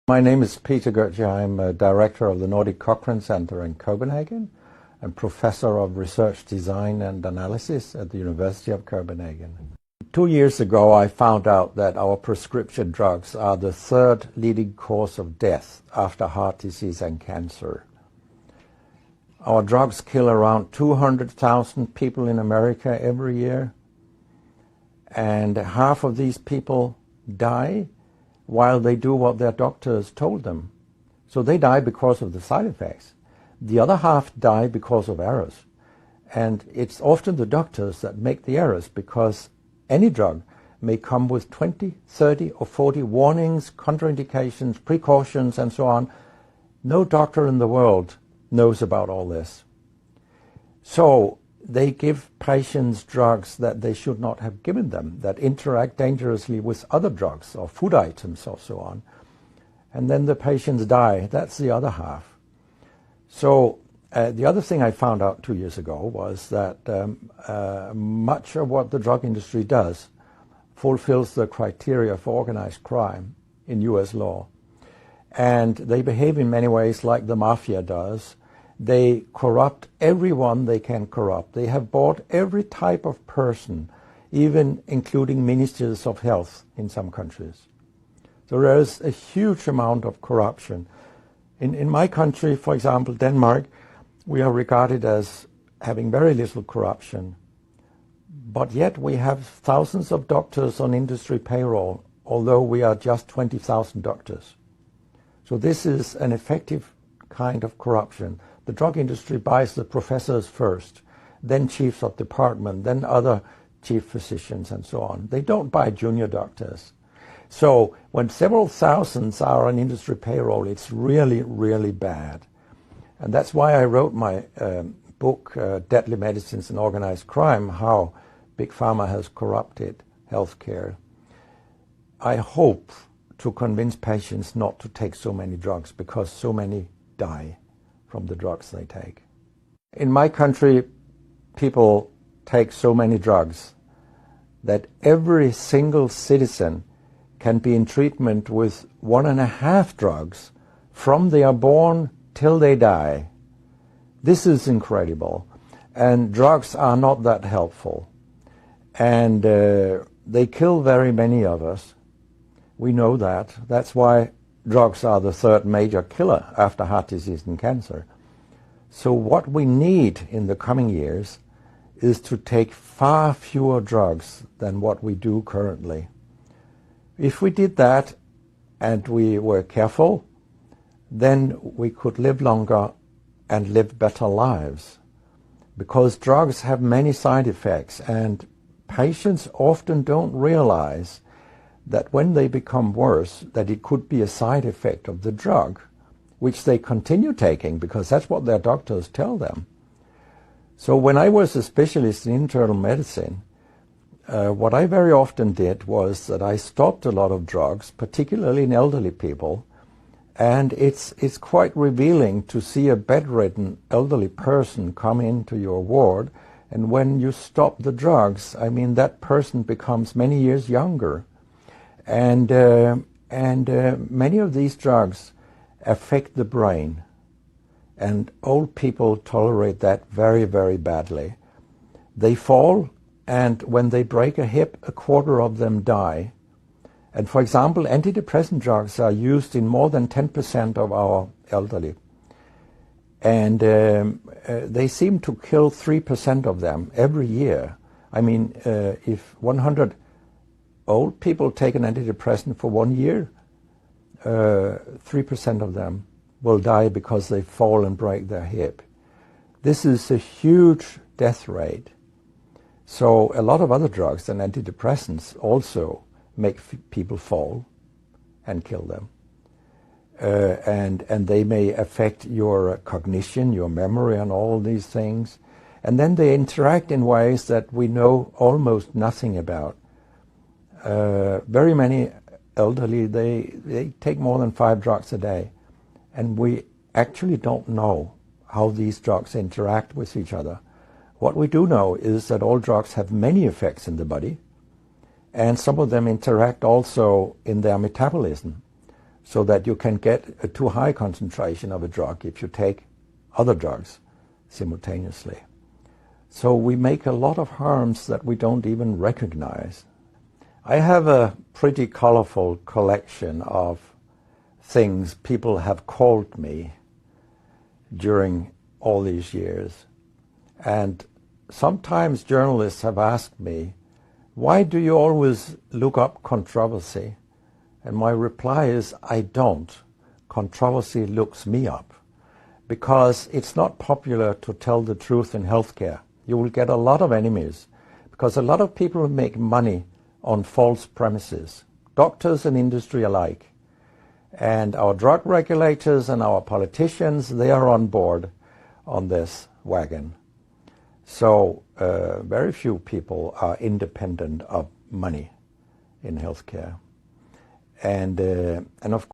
My name is Peter Goetje. I'm a director of the Nordic Cochrane Center in Copenhagen and professor of research design and analysis at the University of Copenhagen. 2 years ago, I found out that our prescription drugs are the third leading cause of death after heart disease and cancer. Our drugs kill around 200,000 people in America every year, and half of these people die while they do what their doctors told them. So they die because of the side effects. The other half die because of errors. And it's often the doctors that make the errors, because any drug may come with 20, 30 or 40 warnings, contraindications, precautions and so on. No doctor in the world knows about all this. So they give patients drugs that they should not have given them, that interact dangerously with other drugs or food items or so on. And then the patients die. That's the other half. So the other thing I found out 2 years ago was that much of what the drug industry does fulfills the criteria for organized crime in US law. And they behave in many ways like the mafia does. They corrupt everyone they can corrupt. They have bought every type of person, even including ministers of health in some countries. So there is a huge amount of corruption. In my country, for example, Denmark, we are regarded as having very little corruption. But yet we have thousands of doctors on industry payroll, although we are just 20,000 doctors. So this is an effective kind of corruption. The drug industry buys the professors first, then chiefs of department, then other chief physicians and so on. They don't buy junior doctors. So when several thousands are on industry payroll, it's really, really bad. And that's why I wrote my book, Deadly Medicines and Organized Crime, How Big Pharma Has Corrupted Healthcare. I hope to convince patients not to take so many drugs, because so many die from the drugs they take. In my country, people take so many drugs that every single citizen can be in treatment with 1.5 drugs from they are born till they die. This is incredible. And drugs are not that helpful. And they kill very many of us. We know that. That's why drugs are the third major killer after heart disease and cancer. So what we need in the coming years is to take far fewer drugs than what we do currently. If we did that and we were careful, then we could live longer and live better lives. Because drugs have many side effects, and patients often don't realize that when they become worse, that it could be a side effect of the drug, which they continue taking because that's what their doctors tell them. So when I was a specialist in internal medicine, what I very often did was that I stopped a lot of drugs, particularly in elderly people, and it's quite revealing to see a bedridden elderly person come into your ward, and when you stop the drugs, I mean, that person becomes many years younger. And many of these drugs affect the brain, and old people tolerate that very, very badly. They fall, and when they break a hip, 1/4 of them die. And for example, antidepressant drugs are used in more than 10% of our elderly. And they seem to kill 3% of them every year. I mean, if 100 old people take an antidepressant for 1 year, 3% of them will die because they fall and break their hip. This is a huge death rate. So a lot of other drugs than antidepressants also make people fall and kill them. And they may affect your cognition, your memory and all these things. And then they interact in ways that we know almost nothing about. Very many elderly, they take more than 5 drugs a day, and we actually don't know how these drugs interact with each other. What we do know is that all drugs have many effects in the body, and some of them interact also in their metabolism. so that you can get a too high concentration of a drug if you take other drugs simultaneously. So we make a lot of harms that we don't even recognize. I have a pretty colorful collection of things people have called me during all these years. And sometimes journalists have asked me, why do you always look up controversy? And my reply is, I don't. Controversy looks me up, because it's not popular to tell the truth in healthcare. You will get a lot of enemies, because a lot of people make money on false premises, doctors and industry alike. And our drug regulators and our politicians, they are on board on this wagon. So very few people are independent of money in healthcare. And of